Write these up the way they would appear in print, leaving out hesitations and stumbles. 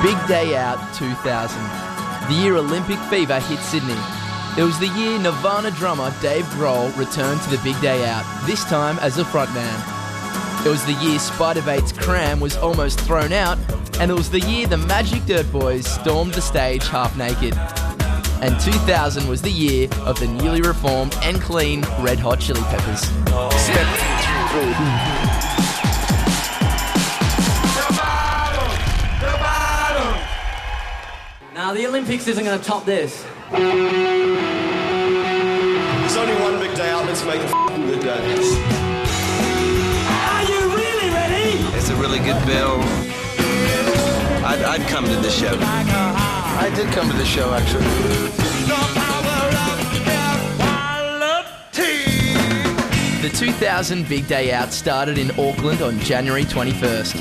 Big Day Out 2000, the year Olympic fever hit Sydney. It was the year Nirvana drummer Dave Grohl returned to the Big Day Out, this time as a frontman. It was the year Spider-Bait's Cram was almost thrown out, and it was the year the Magic Dirt Boys stormed the stage half naked. And 2000 was the year of the newly reformed and clean Red Hot Chili Peppers. Step 3. Now, the Olympics isn't going to top this. There's only one big day out, let's make a f***ing good day. Are you really ready? It's a really good bill. I'd come to the show. I did come to the show, actually. The 2000 Big Day Out started in Auckland on January 21st.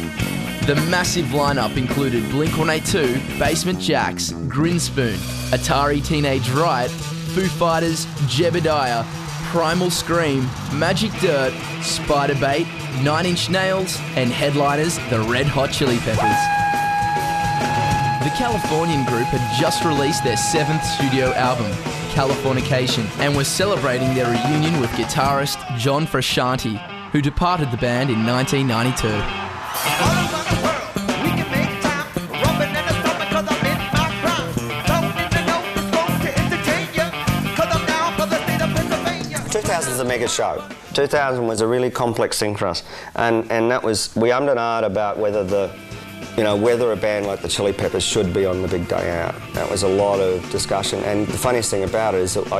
The massive lineup included Blink-182, Basement Jaxx, Grinspoon, Atari Teenage Riot, Foo Fighters, Jebediah, Primal Scream, Magic Dirt, Spider-Bait, Nine Inch Nails, and headliners the Red Hot Chili Peppers. The Californian group had just released their 7th studio album, Californication, and was celebrating their reunion with guitarist John Frusciante, who departed the band in 1992. Is a mega show. 2000 was a really complex thing for us, and that was, we ummed and ahed about whether whether a band like the Chili Peppers should be on the Big Day Out. That was a lot of discussion, and the funniest thing about it is that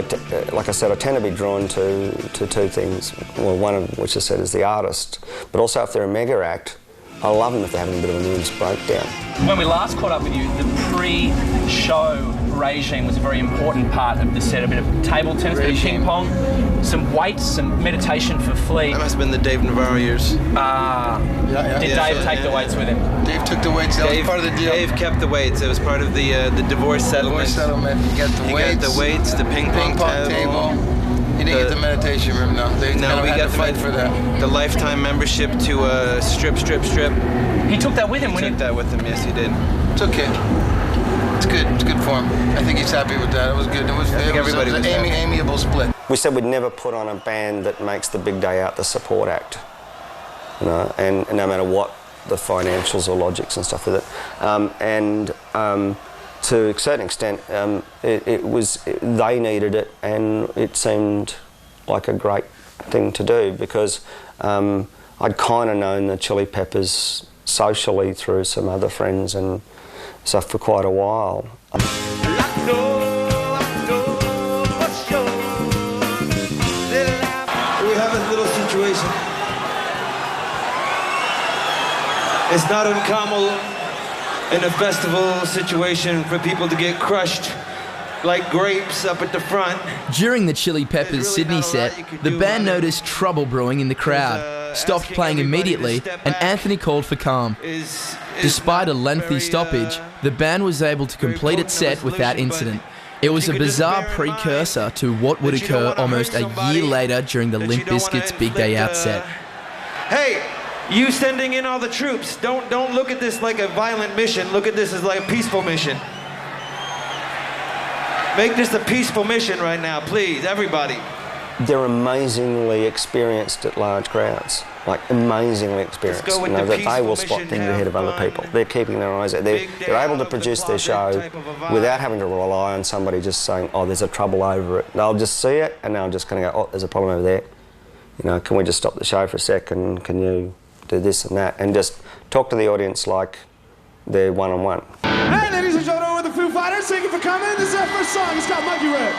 like I said, I tend to be drawn to two things. Well, one of which I said is the artist, but also if they're a mega act, I love them if they're having a bit of a nervous breakdown. When we last caught up with you, the pre-show regime was a very important part of the set. A bit of table tennis, a bit of ping pong, some weights, some meditation for Flea. That must have been the Dave Navarro years. Did Dave take the weights with him? Dave took the weights. That was part of the deal. Dave kept the weights. It was part of the divorce settlement. You got the weights. Got the weights, the ping pong table. You didn't get the meditation room, no. We got to fight for that. The lifetime membership to Strip. He took that with him, He took that with him, yes, he did. It's okay. It's good. It's good for him. I think he's happy with that. It was good. It was an amiable split. We said we'd never put on a band that makes the Big Day Out the support act, and no matter what the financials or logics and stuff with it, to a certain extent, they needed it, and it seemed like a great thing to do because I'd kind of known the Chili Peppers socially through some other friends and stuff for quite a while. We have a little situation. It's not uncommon in a festival situation for people to get crushed like grapes up at the front. During the Chili Peppers Sydney set, the band noticed trouble brewing in the crowd, stopped playing immediately, and Anthony called for calm. Despite a lengthy stoppage, the band was able to complete its set without incident. It was a bizarre precursor to what would occur almost a year later during the Limp Bizkit's Big Day Out set. Hey, you sending in all the troops, don't look at this like a violent mission. Look at this as like a peaceful mission. Make this a peaceful mission right now, please, everybody. They're amazingly experienced at large crowds, like amazingly experienced. That they will spot things ahead of other people. They're keeping their eyes out. They're able to produce their show without having to rely on somebody just saying, oh, there's a trouble over it. They'll just see it and they'll just kind of go, oh, there's a problem over there. Can we just stop the show for a second? Can you do this and that? And just talk to the audience like they're one-on-one. Hey, ladies and gentlemen, we're the Foo Fighters. Thank you for coming. This is our first song. It's got Monkey Red.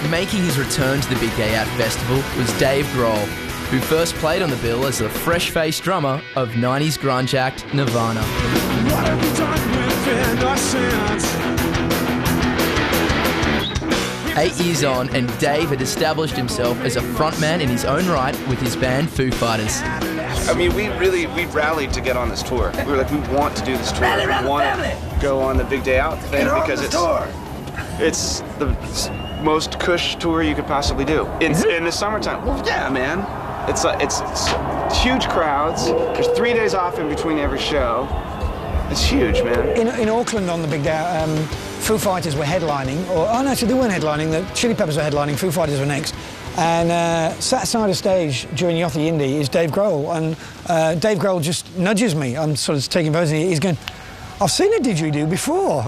Making his return to the Big Day Out Festival was Dave Grohl, who first played on the bill as the fresh-faced drummer of 90s grunge act Nirvana. What have you done with innocence? 8 years on, and Dave had established himself as a frontman in his own right with his band Foo Fighters. I mean, we rallied to get on this tour. We were like, we want to do this tour. We want to go on the Big Day Out thing because it's the most cush tour you could possibly do in the summertime. Well, yeah, man. It's huge crowds. There's 3 days off in between every show. It's huge, man. In Auckland on the big day, Foo Fighters were headlining, oh no, actually they weren't headlining, the Chili Peppers were headlining, Foo Fighters were next. And sat side of stage during Yachty Indie is Dave Grohl, and Dave Grohl just nudges me. I'm sort of taking photos, and he's going, I've seen a didgeridoo before.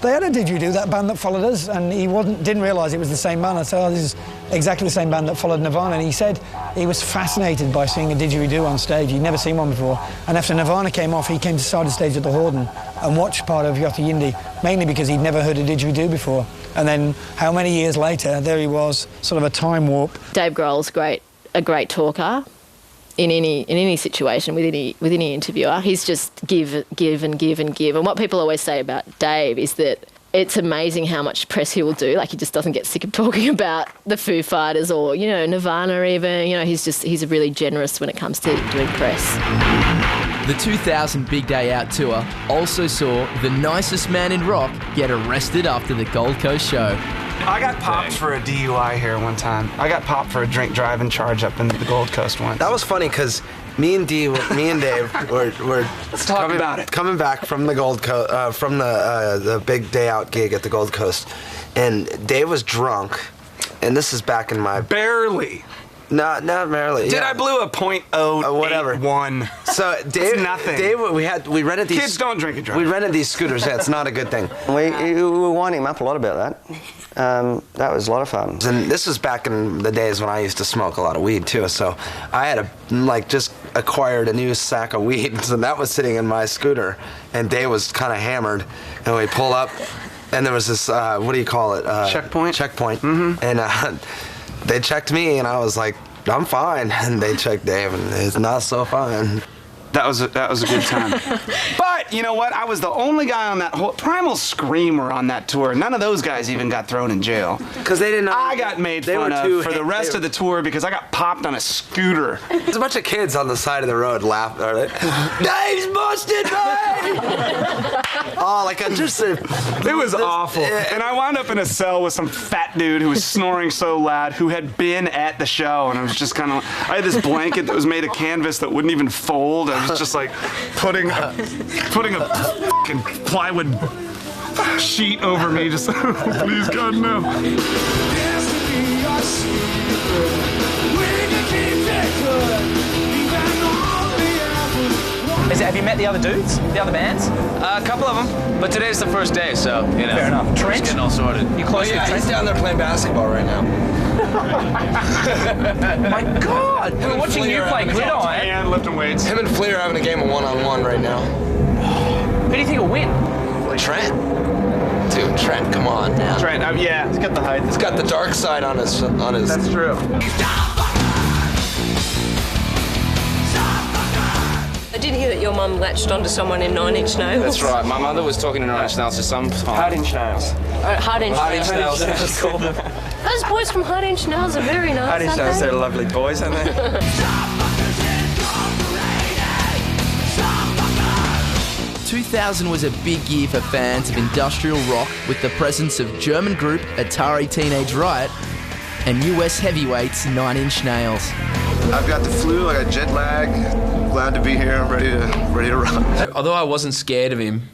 They had a didgeridoo, that band that followed us, and he didn't realise it was the same band. I said, oh, this is exactly the same band that followed Nirvana. And he said he was fascinated by seeing a didgeridoo on stage. He'd never seen one before. And after Nirvana came off, he came to side of stage at the Horden and watched part of Yachty Indie, mainly because he'd never heard a didgeridoo before. And then how many years later, there he was, sort of a time warp. Dave Grohl's a great talker. In any situation with any interviewer, he's just give and give and give. And what people always say about Dave is that it's amazing how much press he will do. Like, he just doesn't get sick of talking about the Foo Fighters or, you know, Nirvana even. You know, he's really generous when it comes to doing press. The 2000 Big Day Out tour also saw the nicest man in rock get arrested after the Gold Coast show. I got popped for a DUI here one time. I got popped for a drink driving charge up in the Gold Coast once. That was funny because me and Dave were Let's talk about it. Coming back from the Gold Coast, from the Big Day Out gig at the Gold Coast, and Dave was drunk, and this is back in my barely. Not barely. I blew a .081. Whatever. So Dave, nothing. Dave, we rented these. Kids don't drink and drive. We rented these scooters. Yeah, it's not a good thing. We were winding him up a lot about that. That was a lot of fun. And this was back in the days when I used to smoke a lot of weed too. So I had just acquired a new sack of weed, so that was sitting in my scooter. And Dave was kind of hammered, and we pull up, and there was this what do you call it? Checkpoint. Checkpoint. Mm-hmm. And they checked me, and I was like, I'm fine. And they checked Dave, and it's not so fine. That was a good time. But you know what? I was the only guy on that whole Primal Scream were on that tour. None of those guys even got thrown in jail. Because they didn't. I got made fun of for the rest of the tour because I got popped on a scooter. There's a bunch of kids on the side of the road laughing. Dave's busted, man! Oh, like it was awful. And I wound up in a cell with some fat dude who was snoring so loud, who had been at the show, and I was just kind of. I had this blanket that was made of canvas that wouldn't even fold. I was just like putting a fucking plywood sheet over me, just please God no. Have you met the other dudes, the other bands? A couple of them, but today's the first day, so you know. Fair enough. Trent, getting all sorted. You close to Trent? He's down there playing basketball right now. My God! We're watching you play gridiron. And lifting weights. Him and Flea are having a game of one-on-one right now. Who do you think will win? Trent. Dude, Trent, come on now. Trent, yeah, he's got the height. He's got the dark side on his. That's true. I did hear that your mum latched onto someone in 9 Inch Nails. That's right. My mother was talking to 9 Inch Nails for some time. Hard Inch Nails. Hard Inch Nails. Nails. Those boys from Hard Inch Nails are very nice. Hard Inch Nails, they're lovely boys, aren't they? 2000 was a big year for fans of industrial rock with the presence of German group Atari Teenage Riot and US heavyweights 9 Inch Nails. I've got the flu, I got jet lag, glad to be here, I'm ready to run. Although I wasn't scared of him,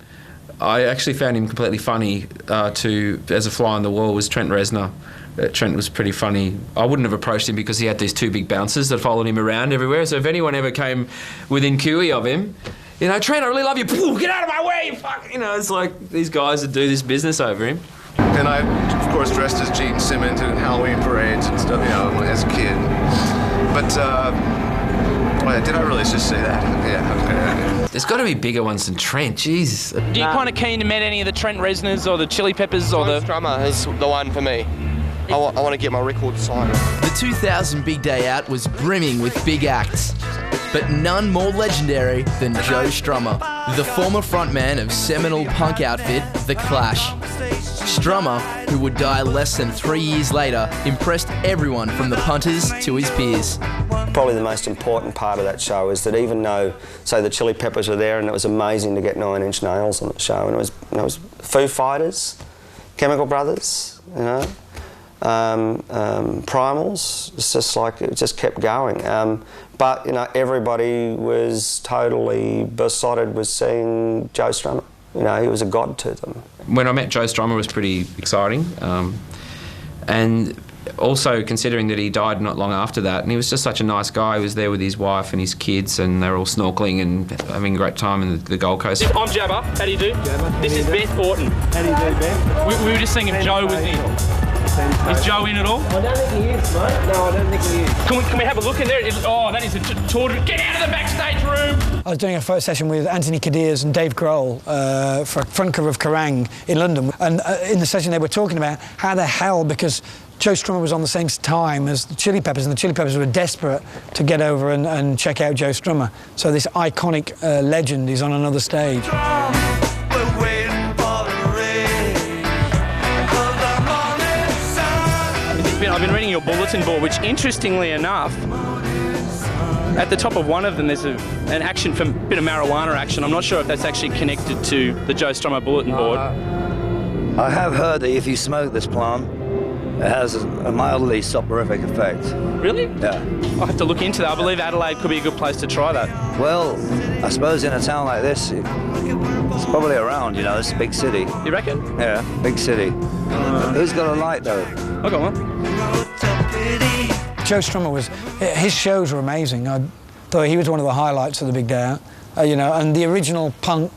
I actually found him completely funny as a fly on the wall was Trent Reznor. Trent was pretty funny. I wouldn't have approached him because he had these two big bouncers that followed him around everywhere, so if anyone ever came within cooey of him, you know, Trent, I really love you, get out of my way, you fuck, you know, it's like these guys that do this business over him. And I, of course, dressed as Gene Simmons in Halloween parades and stuff, you know, as a kid. But, did I really just say that? Yeah, okay. There's got to be bigger ones than Trent, jeez. Do you kind of keen to meet any of the Trent Reznors or the Chili Peppers or the... drummer is the one for me. I want to get my record signed. The 2000 Big Day Out was brimming with big acts, but none more legendary than Joe Strummer, the former frontman of seminal punk outfit The Clash. Strummer, who would die less than 3 years later, impressed everyone from the punters to his peers. Probably the most important part of that show is that even though, say, the Chili Peppers were there, and it was amazing to get 9 Inch Nails on the show, and it was Foo Fighters, Chemical Brothers, you know, primals. It's just like it just kept going. But you know, everybody was totally besotted with seeing Joe Strummer. You know, he was a god to them. When I met Joe Strummer, it was pretty exciting, and also considering that he died not long after that, and he was just such a nice guy. He was there with his wife and his kids, and they were all snorkeling and having a great time in the Gold Coast. I'm Jabba. How do you do? Jabba. This is Beth Orton. How do you do, Ben? We were just seeing if Joe was in. Is Joe in at all? I don't think he is, mate. No, I don't think he is. Can we have a look in there? Oh, that is a tour. Get out of the backstage room! I was doing a photo session with Anthony Cadiers and Dave Grohl for front cover of Kerrang in London. And in the session they were talking about how the hell, because Joe Strummer was on the same time as the Chili Peppers, and the Chili Peppers were desperate to get over and check out Joe Strummer. So this iconic legend is on another stage. I've been reading your bulletin board, which interestingly enough, at the top of one of them there's an action for a bit of marijuana action. I'm not sure if that's actually connected to the Joe Strummer bulletin board. I have heard that if you smoke this plant, it has a mildly soporific effect. Really? Yeah. I'll have to look into that. I believe Adelaide could be a good place to try that. Well, I suppose in a town like this, it's probably around, you know, it's a big city. You reckon? Yeah, big city. Who's got a light, though? I got one. Joe Strummer his shows were amazing. I thought he was one of the highlights of the big day out. You know, and the original punk,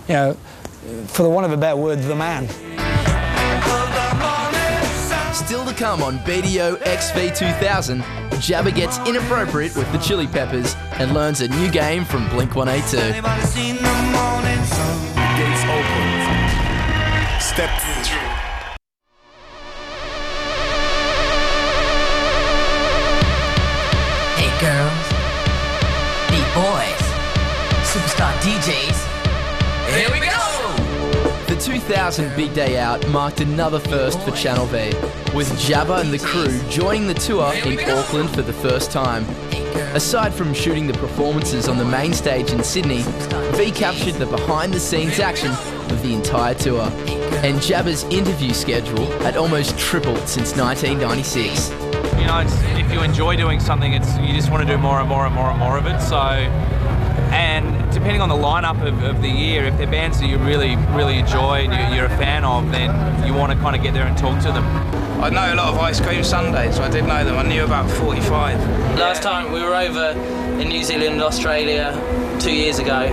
you know, for the want of a better word, the man. Still to come on Bdo X V2000, Jabba gets inappropriate with the Chili Peppers and learns a new game from Blink-182. Gates open. Step 3. Hey girls, beat boys, superstar DJs, here we go! The 2000 Big Day Out marked another first for Channel V, with Jabba and the crew joining the tour in Auckland for the first time. Aside from shooting the performances on the main stage in Sydney, V captured the behind-the-scenes action of the entire tour, and Jabba's interview schedule had almost tripled since 1996. You know, if you enjoy doing something, you just want to do more and more and more and more of it. So, and depending on the lineup of the year, if they're bands that you really, really enjoy and you're a fan of, then you want to kind of get there and talk to them. I know a lot of Ice Cream Sundays, so I did know them. I knew about 45. Last time we were over in New Zealand, Australia, 2 years ago,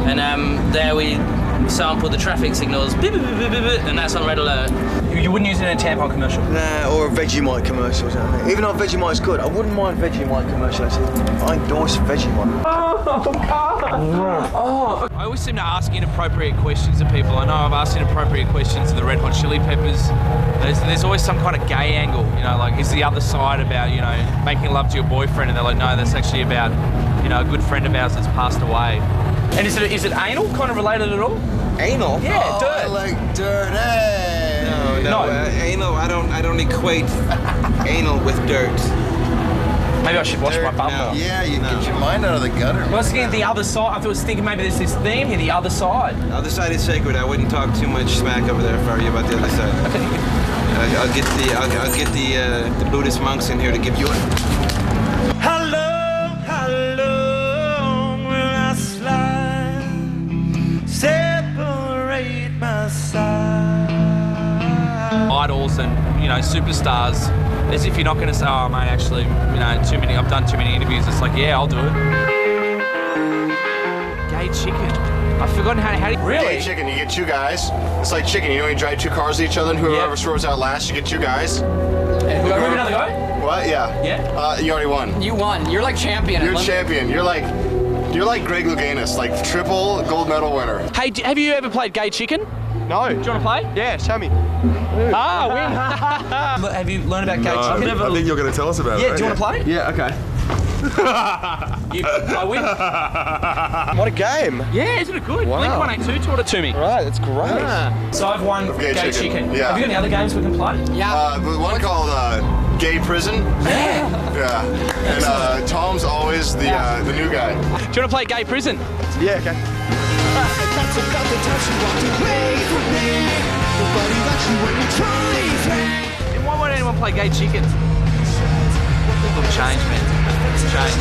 and there we sampled the traffic signals, and that's on red alert. You wouldn't use it in a tampon commercial? Nah, or a Vegemite commercial or something. Even though Vegemite's good, I wouldn't mind Vegemite commercial. I endorse Vegemite. Oh, God. Oh. I always seem to ask inappropriate questions of people. I know I've asked inappropriate questions to the Red Hot Chili Peppers. There's always some kind of gay angle, you know, like is the other side about, you know, making love to your boyfriend, and they're like, no, that's actually about, you know, a good friend of ours that's passed away. And is it anal kind of related at all? Anal? Yeah, oh, dirt. I like dirt. Hey. No. Anal. I don't equate anal with dirt. Maybe I should wash my bum more. Yeah, you get your mind out of the gutter. Once again, the other side. I was thinking maybe there's this theme here, the other side. The other side is sacred. I wouldn't talk too much smack over there if I were you about the other side. I'll get the Buddhist monks in here to give you it. How long will I slide? Separate my side. Idols and, you know, superstars. As if you're not going to say, oh, mate, actually, you know, I've done too many interviews. It's like, yeah, I'll do it. Gay chicken. I've forgotten how to... Really? Gay chicken, you get two guys. It's like chicken, you know, you drive two cars to each other, and whoever swerves out last, you get two guys. And whoever another guy? What? Yeah. Yeah? You already won. You won. You're like champion. You're champion. You're like Greg Louganis, like triple gold medal winner. Hey, have you ever played gay chicken? No. Do you want to play? Yeah, show me. Ah, win. Have you learned about gay chicken? I think you're going to tell us about it. Yeah, do you want to play? Yeah, okay. I win. What a game. Yeah, isn't it good? Wow. Blink-182 taught it to me. Right, that's great. Ah. So I've won gay chicken. Yeah. Have you got any other games we can play? Yeah. One called Gay Prison. Yeah. Yeah. And Tom's always the new guy. Do you want to play Gay Prison? Yeah, okay. That's about the time she walked away from me. Nobody likes you when you try. In one won't anyone play gay chicken? Look, change, man. Change.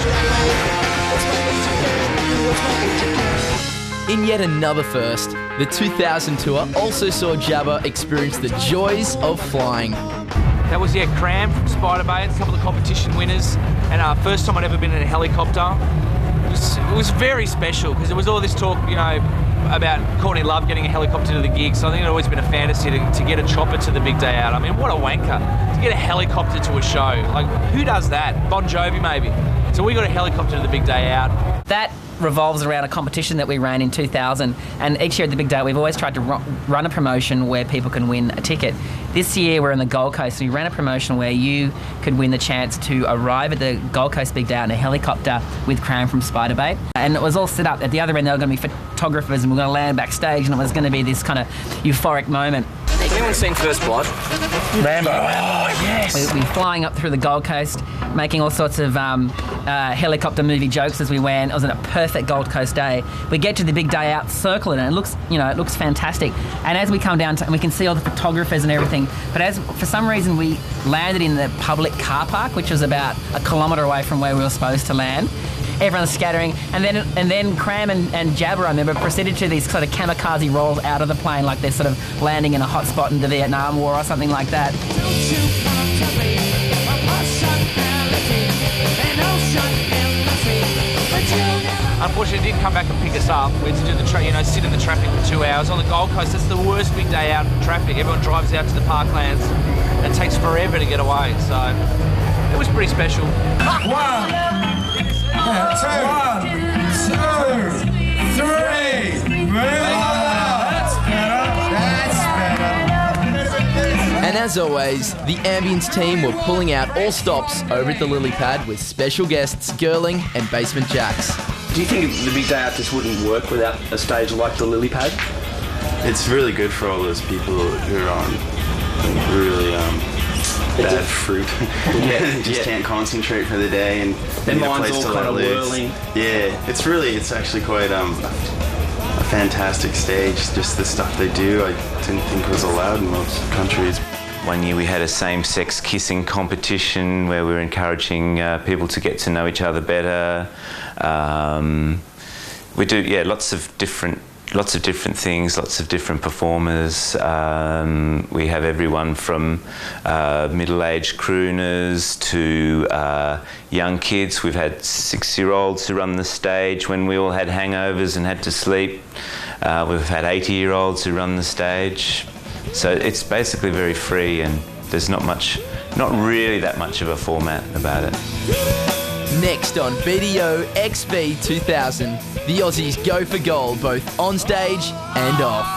In yet another first, the 2000 tour also saw Jabba experience the joys of flying. That was, Cram from Spider Bay, a couple of competition winners, and first time I'd ever been in a helicopter. It was very special because there was all this talk, about Courtney Love getting a helicopter to the gig, so I think it had always been a fantasy to get a chopper to the big day out. I mean, what a wanker to get a helicopter to a show. Like, who does that? Bon Jovi, maybe. So we got a helicopter to the big day out. That revolves around a competition that we ran in 2000, and each year at the big day out, we've always tried to run a promotion where people can win a ticket. This year we're on the Gold Coast, and we ran a promotion where you could win the chance to arrive at the Gold Coast big day out in a helicopter with Cram from Spider Bay. And it was all set up. At the other end there were going to be photographers, and we were going to land backstage, and it was going to be this kind of euphoric moment. Has anyone seen First Blood? Rambo. Oh, yes. We're flying up through the Gold Coast, making all sorts of helicopter movie jokes as we went. It was a perfect Gold Coast day. We get to the big day out, circling, and it looks fantastic. And as we come down, we can see all the photographers and everything. But as for some reason we landed in the public car park, which was about a kilometre away from where we were supposed to land. Everyone's scattering, and then Cram and Jabba, I remember, proceeded to these sort of kamikaze rolls out of the plane, like they're sort of landing in a hot spot in the Vietnam War or something like that. Unfortunately, it didn't come back and pick us up. We had to do the sit in the traffic for 2 hours. On the Gold Coast, that's the worst big day out in traffic. Everyone drives out to the parklands, and it takes forever to get away. So it was pretty special. One, two, 3. That's better. And as always, the Ambience team were pulling out all stops over at the Lily Pad with special guests Girling and Basement Jaxx. Do you think the big day out just wouldn't work without a stage like the Lily Pad? It's really good for all those people who are on really bad fruit. Just can't concentrate for the day and their need a minds place all to kind let of loose. whirling. Yeah, it's actually quite a fantastic stage. Just the stuff they do, I didn't think was allowed in most countries. One year we had a same-sex kissing competition where we were encouraging people to get to know each other better. We do, lots of different things, lots of different performers. We have everyone from middle-aged crooners to young kids. We've had 6-year-olds who run the stage when we all had hangovers and had to sleep. We've had 80-year-olds who run the stage. So it's basically very free, and there's not really that much of a format about it. Next on Bdo X 2000, the Aussies go for gold both on stage and off.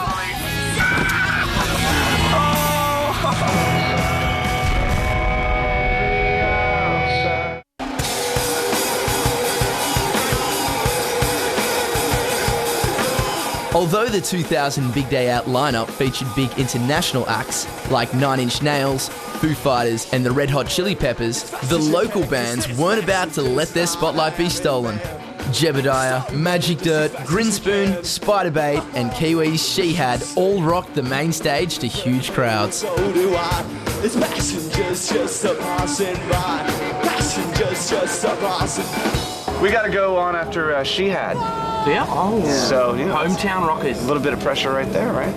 Although the 2000 Big Day Out lineup featured big international acts like 9 Inch Nails, Foo Fighters and the Red Hot Chili Peppers, the local bands weren't about to let their spotlight be stolen. Jebediah, Magic Dirt, Grinspoon, Spiderbait and Kiwi's She Had all rocked the main stage to huge crowds. So do I. It's passengers just a passing by. Passengers just a passing. We got to go on after She Had. Yeah? Oh. So, hometown rockers. A little bit of pressure right there, right?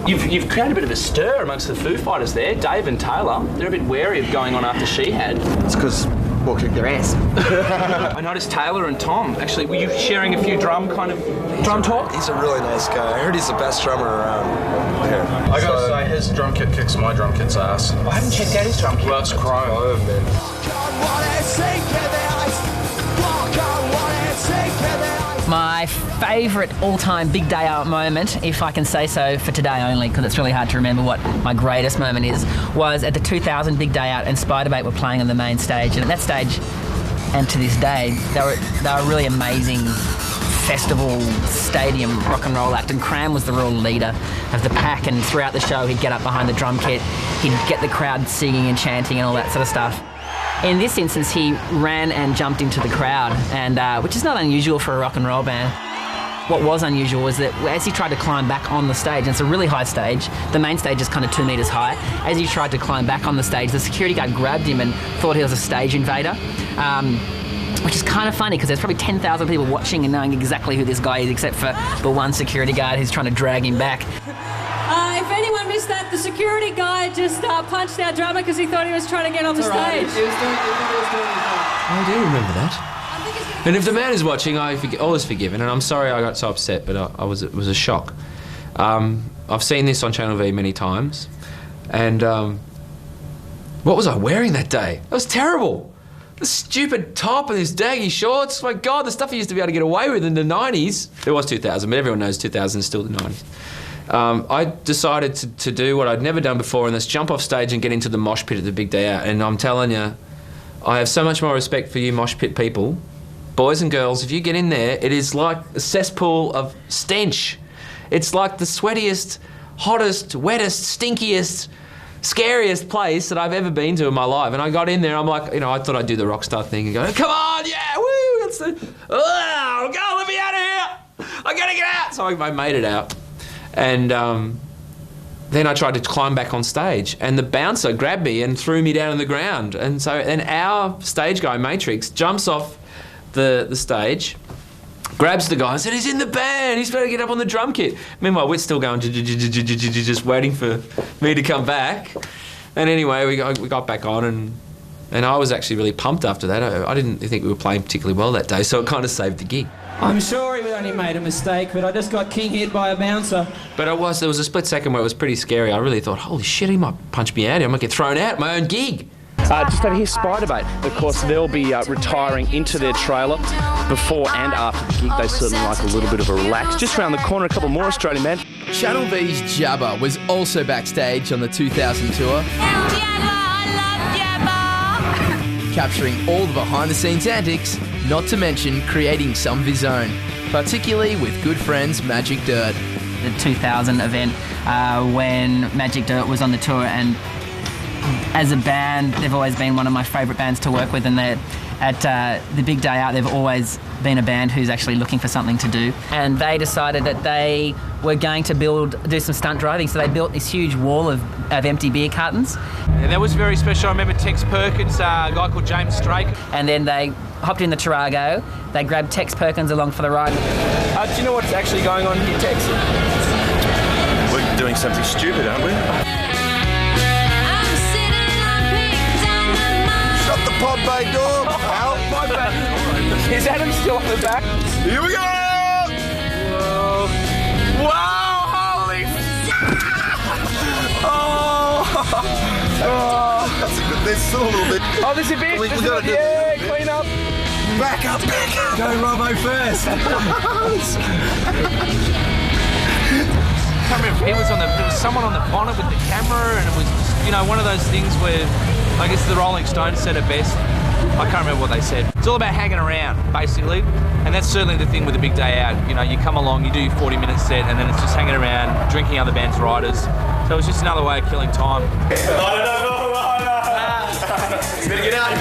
You've created a bit of a stir amongst the Foo Fighters there. Dave and Taylor, they're a bit wary of going on after She Had. It's because we'll kick their ass. I noticed Taylor and Tom, actually, were you sharing a few drum talk? He's a really nice guy. I heard he's the best drummer around here. I gotta say, his drum kit kicks my drum kit's ass. I haven't checked out his drum kit. Well, it's crying over, man. My favourite all-time Big Day Out moment, if I can say so for today only, because it's really hard to remember what my greatest moment is, was at the 2000 Big Day Out and Spiderbait were playing on the main stage. And at that stage, and to this day, they were a really amazing festival stadium rock and roll act, and Cram was the real leader of the pack, and throughout the show he'd get up behind the drum kit, he'd get the crowd singing and chanting and all that sort of stuff. In this instance, he ran and jumped into the crowd, and which is not unusual for a rock and roll band. what was unusual was that as he tried to climb back on the stage, and it's a really high stage, the main stage is kind of 2 metres high, as he tried to climb back on the stage, the security guard grabbed him and thought he was a stage invader. Which is kind of funny because there's probably 10,000 people watching and knowing exactly who this guy is, except for the one security guard who's trying to drag him back. If anyone missed that, the security guy just punched our drummer because he thought he was trying to get on the stage. I do remember that. And if the man is watching, all is forgiven, and I'm sorry I got so upset, but it was a shock. I've seen this on Channel V many times, and what was I wearing that day? That was terrible. The stupid top and his daggy shorts. My God, the stuff he used to be able to get away with in the 90s. There was 2000, but everyone knows 2000 is still the 90s. I decided to do what I'd never done before, and that's jump off stage and get into the mosh pit at the big day out. And I'm telling you, I have so much more respect for you mosh pit people. Boys and girls, if you get in there, it is like a cesspool of stench. It's like the sweatiest, hottest, wettest, stinkiest, scariest place that I've ever been to in my life. And I got in there, I'm like, I thought I'd do the rock star thing and go, come on, yeah, woo, it's the, oh, God, let me out of here. I gotta get out. So I made it out. And then I tried to climb back on stage, and the bouncer grabbed me and threw me down on the ground. And so then our stage guy, Matrix, jumps off the stage, grabs the guy and said, he's in the band, he's better get up on the drum kit. Meanwhile, we're still going, just waiting for me to come back. And anyway, we got back on, and I was actually really pumped after that. I didn't think we were playing particularly well that day, so it kind of saved the gig. I'm sure he only made a mistake, but I just got king hit by a bouncer. But there was a split second where it was pretty scary. I really thought, holy shit, he might punch me out here. I might get thrown out at my own gig. Just over here, Spiderbait. Of course, they'll be retiring into their trailer before and after the gig. They certainly like a little bit of a relax. Just around the corner, a couple more Australian bands. Channel V's Jabba was also backstage on the 2000 tour. Capturing all the behind-the-scenes antics, not to mention creating some of his own, particularly with good friends Magic Dirt. The 2000 event when Magic Dirt was on the tour, and as a band, they've always been one of my favourite bands to work with, and at the big day out, they've always been a band who's actually looking for something to do. And they decided that they were going to do some stunt driving, so they built this huge wall of empty beer cartons. And that was very special. I remember Tex Perkins, a guy called James Strake. And then they hopped in the Tarago, they grabbed Tex Perkins along for the ride. Do you know what's actually going on here, Tex? We're doing something stupid, aren't we? Shut the pod bay door! Out! Pod bay. Is Adam still on the back? Here we go! Whoa! Wow! Holy! Oh! There's still a little bit. Oh, there's a bit. We gotta do. Yeah, clean up. Back up! Go, Robbo first. I can't remember if there was someone on the bonnet with the camera, and it was, one of those things where, I guess the Rolling Stones said it best. I can't remember what they said. It's all about hanging around, basically, and that's certainly the thing with the big day out. You come along, you do your 40-minute set, and then it's just hanging around, drinking other bands' riders. So it's just another way of killing time. You better get out,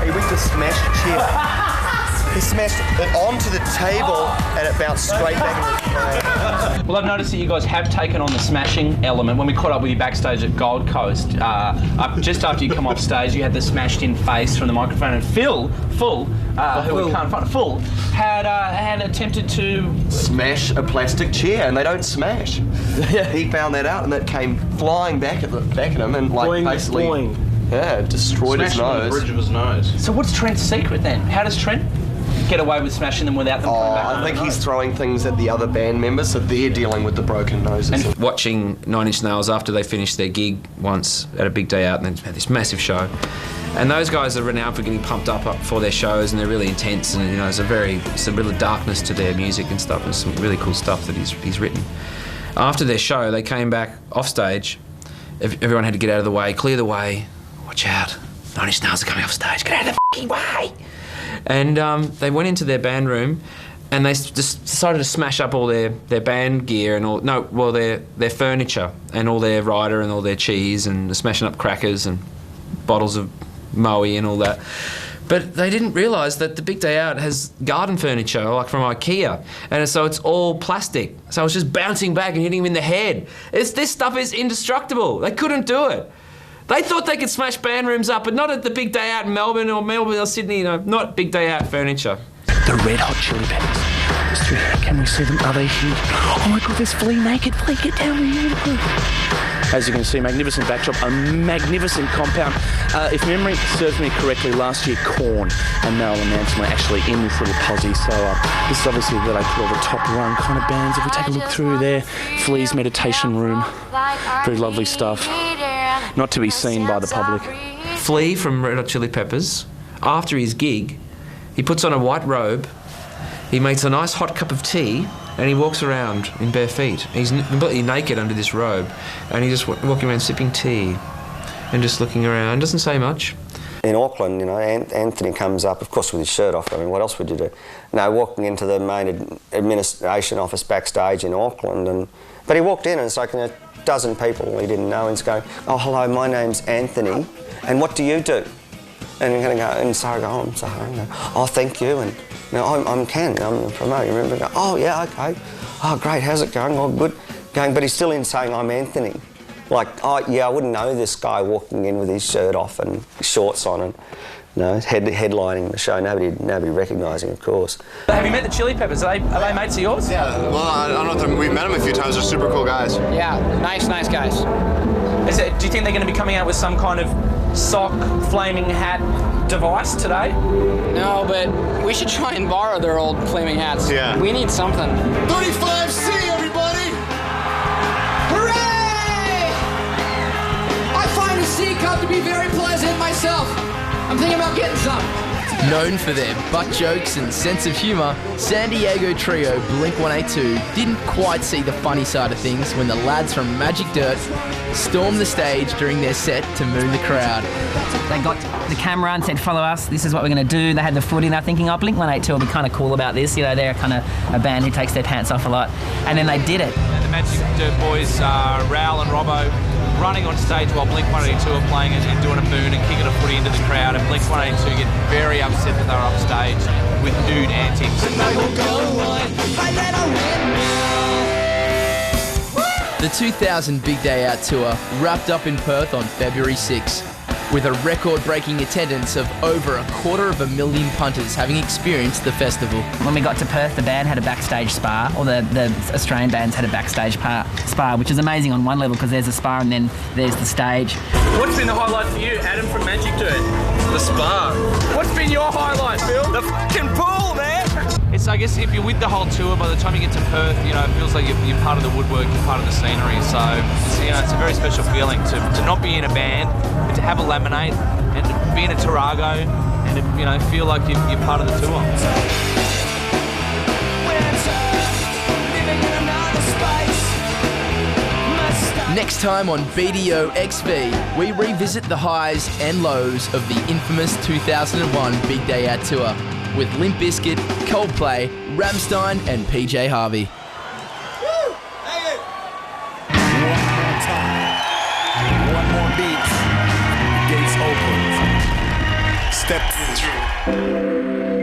He went to smash chair. He smashed it onto the table and it bounced straight back into the frame. Well, I've noticed that you guys have taken on the smashing element. When we caught up with you backstage at Gold Coast, just after you come off stage, you had the smashed-in face from the microphone, and Phil, who we can't find, had attempted to smash a plastic chair, and they don't smash. He found that out, and that came flying back at him, and basically, yeah, destroyed his nose. On the bridge of his nose. So what's Trent's secret then? How does Trent get away with smashing them without them coming back? I think he's throwing things at the other band members, so they're dealing with the broken noses. And watching Nine Inch Nails after they finished their gig once at a big day out, and then had this massive show. And those guys are renowned for getting pumped up for their shows, and they're really intense, and there's a real darkness to their music and stuff, and some really cool stuff that he's written. After their show, they came back off stage. Everyone had to get out of the way, clear the way. Watch out, Nine Inch Nails are coming off stage, get out of the fucking way! And they went into their band room, and they just decided to smash up all their band gear and their furniture and all their rider and all their cheese, and smashing up crackers and bottles of Moe and all that. But they didn't realise that the Big Day Out has garden furniture, like from IKEA, and so it's all plastic. So it's just bouncing back and hitting him in the head. This stuff is indestructible. They couldn't do it. They thought they could smash band rooms up, but not at the Big Day Out in Melbourne or Sydney, not Big Day Out furniture. The Red Hot Chili Peppers. Can we see them? Are they huge? Oh my God, there's Flea naked. Flea, get down here. As you can see, magnificent backdrop, a magnificent compound. If memory serves me correctly, last year Korn and Marilyn Manson were actually in this little posse. So this is obviously where they put all the top rung kind of bands. If we take a look through there, Flea's meditation room, very lovely stuff. Not to be seen by the public. Flea from Red Hot Chili Peppers, after his gig, he puts on a white robe, he makes a nice hot cup of tea, and he walks around in bare feet. He's completely naked under this robe, and he's just walking around sipping tea and just looking around. Doesn't say much. In Auckland, you know, Anthony comes up, of course, with his shirt off. I mean, what else would you do? No, walking into the main administration office backstage in Auckland, but he walked in and it's like a dozen people he didn't know, and he's going, "Oh, hello, my name's Anthony, and what do you do?" And you're going to go, and so I go, "Oh, I'm sorry." "Oh, thank you." And I'm Ken, I'm the promoter. You remember? Go, "Oh, yeah, okay. Oh, great, how's it going?" "Oh, good." Going, but he's still in saying, "I'm Anthony." Like, "Oh, yeah, I wouldn't know this guy walking in with his shirt off and shorts on and, you know, headlining the show. Nobody recognising, of course. Have you met the Chili Peppers? Are they mates of yours? Yeah, well, I don't know if we've met them a few times. They're super cool guys. Yeah, nice guys. Do you think they're going to be coming out with some kind of sock, flaming hat device today? No, but we should try and borrow their old flaming hats. Yeah. We need something. 35C, everybody! Hooray! I find the C cup to be very pleasant myself. I'm thinking about getting some. Known for their butt jokes and sense of humour, San Diego trio Blink-182 didn't quite see the funny side of things when the lads from Magic Dirt stormed the stage during their set to moon the crowd. They got the camera and said, "Follow us, this is what we're going to do." They had the footy and they're thinking, "Oh, Blink-182 will be kind of cool about this." You know, they're kind of a band who takes their pants off a lot. And then they did it. And the Magic Dirt boys, Raoul and Robbo, running on stage while Blink-182 are playing and doing a moon and kicking a footy into the crowd, and Blink-182 get very upset that they're off stage with nude antics. The 2000 Big Day Out tour wrapped up in Perth on February 6, with a record-breaking attendance of over 250,000 punters having experienced the festival. When we got to Perth, the band had a backstage spa, or the Australian bands had a backstage spa, which is amazing on one level because there's a spa and then there's the stage. What's been the highlight for you, Adam from Magic Dirt? The spa. What's been your highlight, Phil? The fucking pool, man! It's, I guess, if you're with the whole tour, by the time you get to Perth, you know, it feels like you're part of the woodwork, you're part of the scenery. So, it's a very special feeling to not be in a band, but to have a lemonade and to be in a Tarago and to, feel like you're part of the tour. Next time on Bdo X, we revisit the highs and lows of the infamous 2001 Big Day Out tour with Limp Bizkit, Coldplay, Rammstein and PJ Harvey. One more beat. Gates open. Step 2.